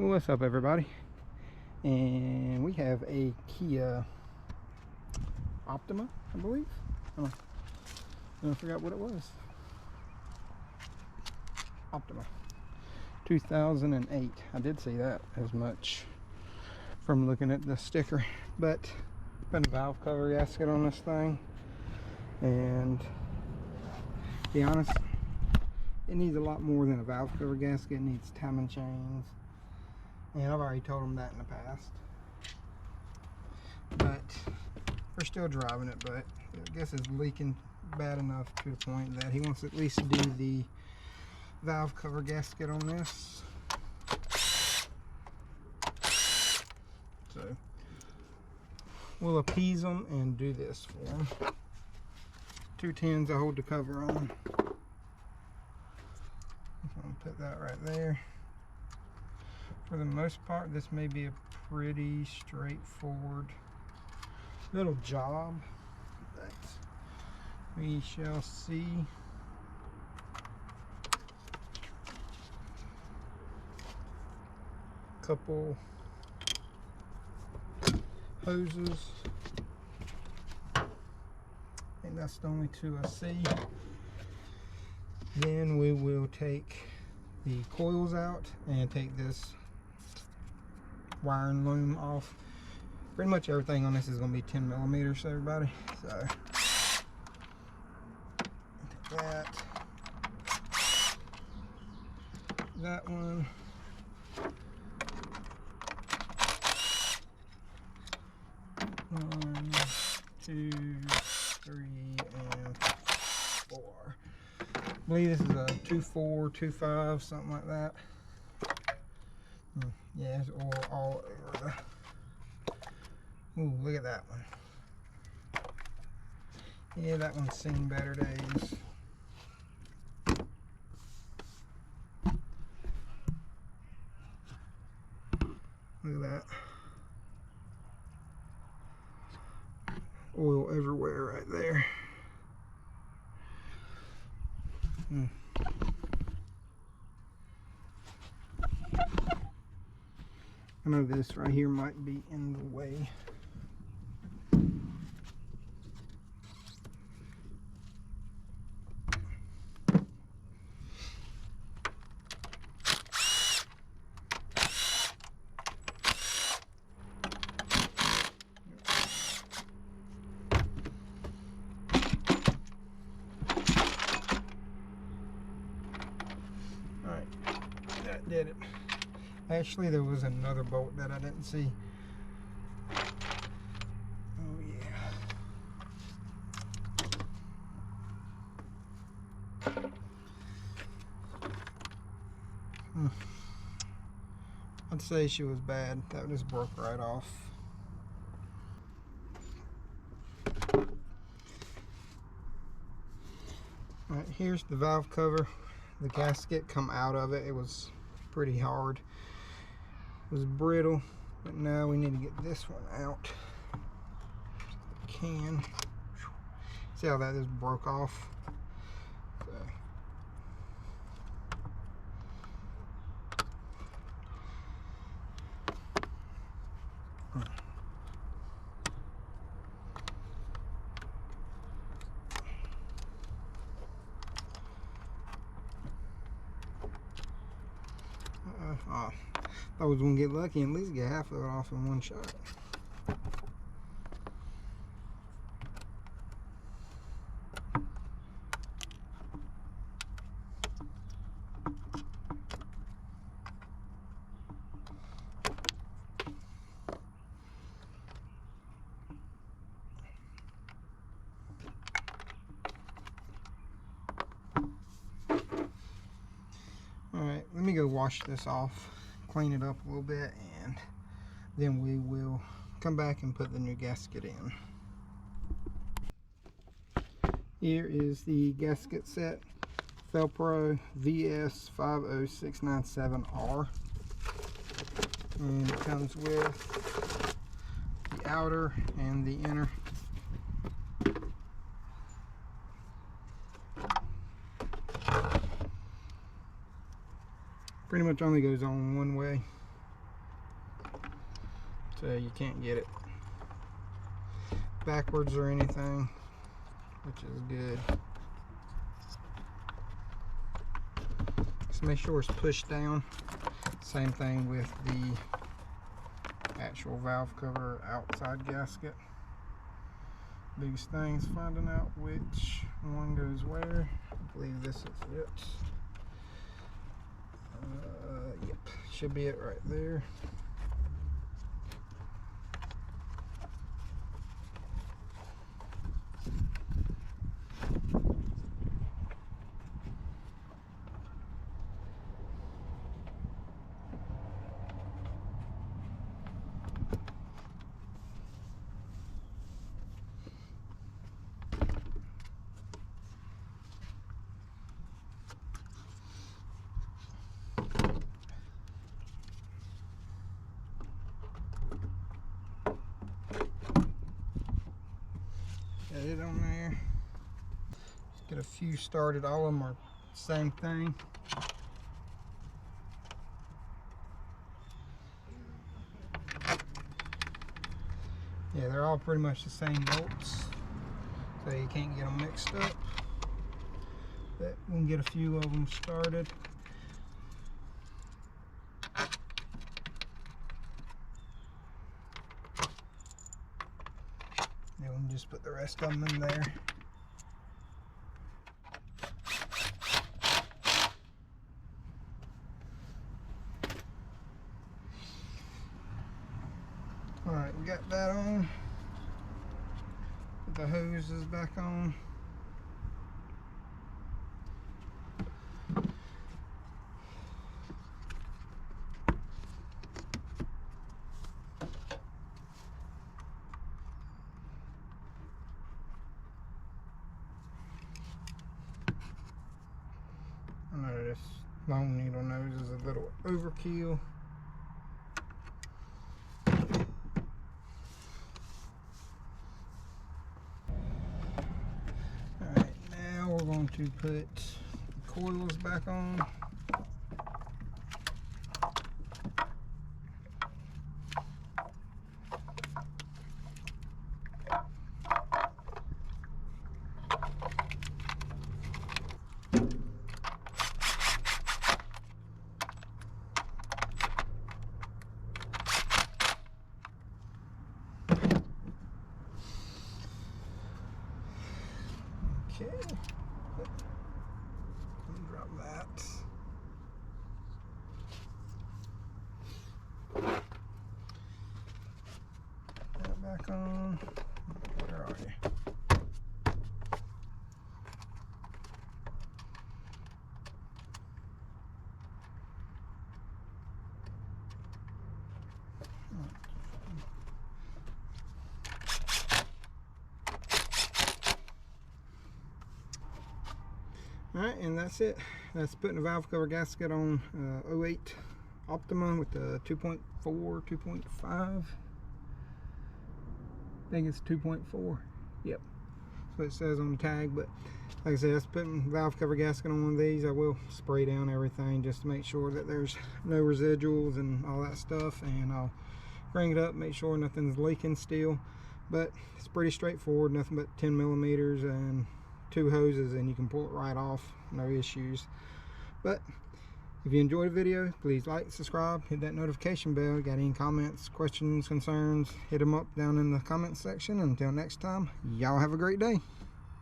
What's up, everybody? And we have a Kia Optima, I believe. I forgot what it was. Optima 2008. I did see that as much from looking at the sticker, but putting a valve cover gasket on this thing, and to be honest, it needs a lot more than a valve cover gasket. It needs timing chains, and I've already told him that in the past, but we're still driving it. But I guess it's leaking bad enough to the point that he wants to at least do the valve cover gasket on this. So we'll appease them and do this for them. 2 tins I hold the cover on. I'm going to put that right there. For the most part, this may be a pretty straightforward little job, but we shall see. Couple hoses, and that's the only 2 I see. Then we will take the coils out and take this wiring loom off. Pretty much everything on this is going to be 10 millimeters, everybody. So take that one. 1, 2, 3, and 4. I believe this is a 2.4, 2.5, something like that. Yeah, it's all over the. Ooh, look at that one. Yeah, that one's seen better days. Look at that. Oil everywhere right there. I know this right here might be in the way. That did it. Actually, there was another bolt that I didn't see. Oh yeah. I'd say she was bad. That just broke right off. Alright, here's the valve cover. The gasket come out of it. It was pretty hard. It was brittle, but now we need to get this one out. Can see how that just broke off. So. I thought I was gonna get lucky and at least get half of it off in one shot. Alright, let me go wash this off, clean it up a little bit, and then we will come back and put the new gasket in. Here is the gasket set, Felpro VS50697R, and it comes with the outer and the inner. Pretty much only goes on one way. so you can't get it backwards or anything, which is good. Just make sure it's pushed down. Same thing with the actual valve cover outside gasket. Biggest thing is finding out which one goes where. I believe this is it. Yep, should be it right there. Got it on there. Just get a few started. All of them are the same thing. Yeah, they're all pretty much the same bolts, so you can't get them mixed up. But we can get a few of them started. Then we can just put the rest of them in there. Alright, we got that on. Put the hoses back on. I know this long needle nose is a little overkill. Alright, now we're going to put the coils back on. Okay, drop that. Put that back on. Where are you? Alright, and that's it. That's putting the valve cover gasket on 08 Optima with the 2.4, 2.5. I think it's 2.4. Yep, that's what it says on the tag. But like I said, that's putting valve cover gasket on one of these. I will spray down everything just to make sure that there's no residuals and all that stuff. And I'll bring it up, make sure nothing's leaking still. But it's pretty straightforward, nothing but 10 millimeters and 2 hoses, and you can pull it right off, no issues. But if you enjoyed the video, please like, subscribe, hit that notification bell. Got any comments, questions, concerns, hit them up down in the comments section. Until next time, y'all have a great day.